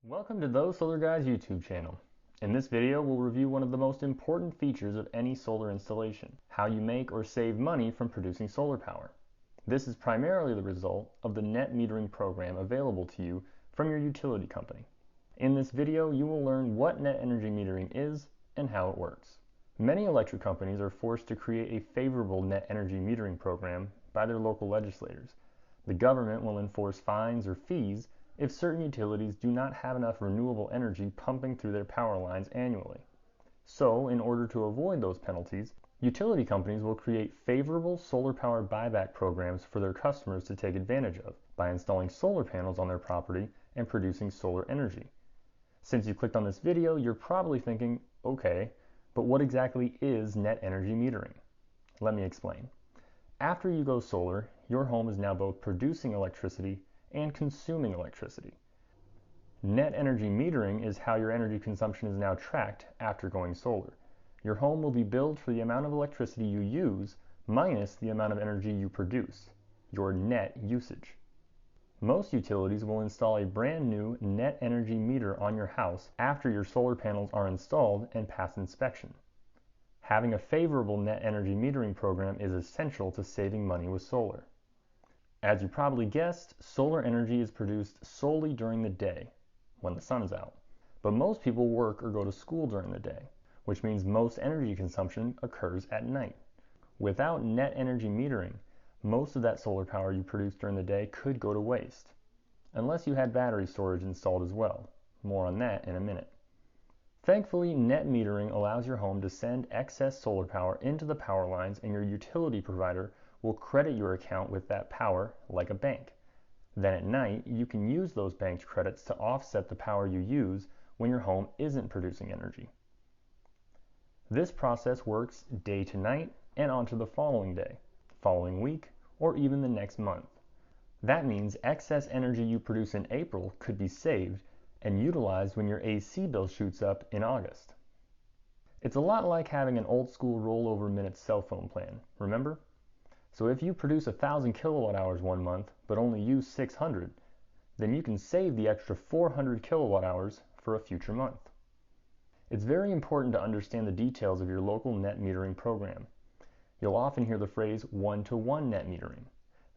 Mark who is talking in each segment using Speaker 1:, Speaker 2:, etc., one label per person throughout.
Speaker 1: Welcome to Those Solar Guys YouTube channel. In this video, we'll review one of the most important features of any solar installation, how you make or save money from producing solar power. This is primarily the result of the net metering program available to you from your utility company. In this video, you will learn what net energy metering is and how it works. Many electric companies are forced to create a favorable net energy metering program by their local legislators. The government will enforce fines or fees if certain utilities do not have enough renewable energy pumping through their power lines annually. So, in order to avoid those penalties, utility companies will create favorable solar power buyback programs for their customers to take advantage of by installing solar panels on their property and producing solar energy. Since you clicked on this video, you're probably thinking, okay, but what exactly is net energy metering? Let me explain. After you go solar, your home is now both producing electricity and consuming electricity. Net energy metering is how your energy consumption is now tracked after going solar. Your home will be billed for the amount of electricity you use minus the amount of energy you produce, your net usage. Most utilities will install a brand new net energy meter on your house after your solar panels are installed and pass inspection. Having a favorable net energy metering program is essential to saving money with solar. As you probably guessed, solar energy is produced solely during the day, when the sun is out. But most people work or go to school during the day, which means most energy consumption occurs at night. Without net energy metering, most of that solar power you produce during the day could go to waste, unless you had battery storage installed as well. More on that in a minute. Thankfully, net metering allows your home to send excess solar power into the power lines, and your utility provider will credit your account with that power like a bank. Then at night, you can use those banked credits to offset the power you use when your home isn't producing energy. This process works day to night and onto the following day, following week, or even the next month. That means excess energy you produce in April could be saved and utilized when your AC bill shoots up in August. It's a lot like having an old school rollover minutes cell phone plan, remember? So if you produce 1,000 kilowatt hours one month but only use 600, then you can save the extra 400 kilowatt hours for a future month. It's very important to understand the details of your local net metering program. You'll often hear the phrase one-to-one net metering.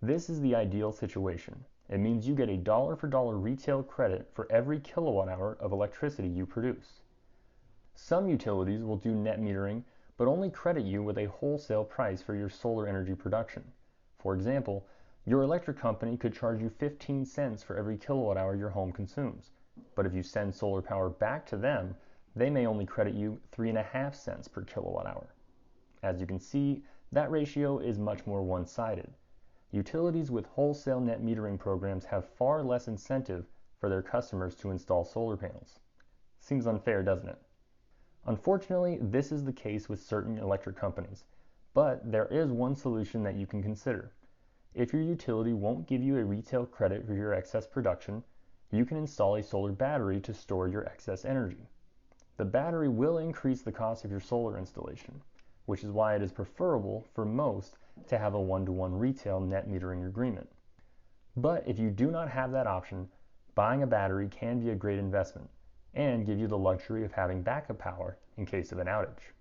Speaker 1: This is the ideal situation. It means you get a dollar for dollar retail credit for every kilowatt hour of electricity you produce. Some utilities will do net metering but only credit you with a wholesale price for your solar energy production. For example, your electric company could charge you 15 cents for every kilowatt hour your home consumes. But if you send solar power back to them, they may only credit you 3.5 cents per kilowatt hour. As you can see, that ratio is much more one-sided. Utilities with wholesale net metering programs have far less incentive for their customers to install solar panels. Seems unfair, doesn't it? Unfortunately, this is the case with certain electric companies, but there is one solution that you can consider. If your utility won't give you a retail credit for your excess production, you can install a solar battery to store your excess energy. The battery will increase the cost of your solar installation, which is why it is preferable for most to have a one-to-one retail net metering agreement. But if you do not have that option, buying a battery can be a great investment and give you the luxury of having backup power in case of an outage.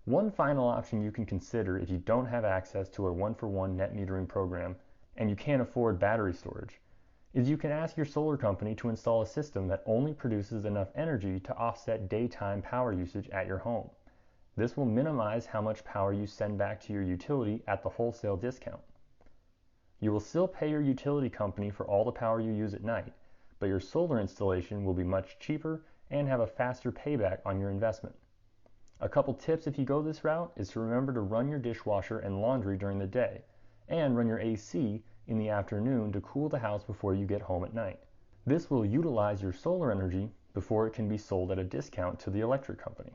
Speaker 1: One final option you can consider if you don't have access to a one-for-one net metering program and you can't afford battery storage is you can ask your solar company to install a system that only produces enough energy to offset daytime power usage at your home. This will minimize how much power you send back to your utility at the wholesale discount. You will still pay your utility company for all the power you use at night, but your solar installation will be much cheaper and have a faster payback on your investment. A couple tips if you go this route is to remember to run your dishwasher and laundry during the day, and run your AC in the afternoon to cool the house before you get home at night. This will utilize your solar energy before it can be sold at a discount to the electric company.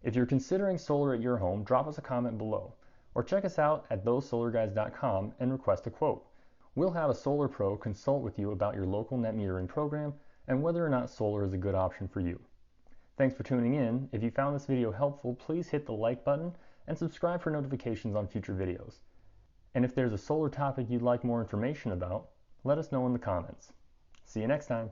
Speaker 1: If you're considering solar at your home, drop us a comment below, or check us out at thosesolarguys.com and request a quote. We'll have a solar pro consult with you about your local net metering program and whether or not solar is a good option for you. Thanks for tuning in. If you found this video helpful, please hit the like button and subscribe for notifications on future videos. And if there's a solar topic you'd like more information about, let us know in the comments. See you next time.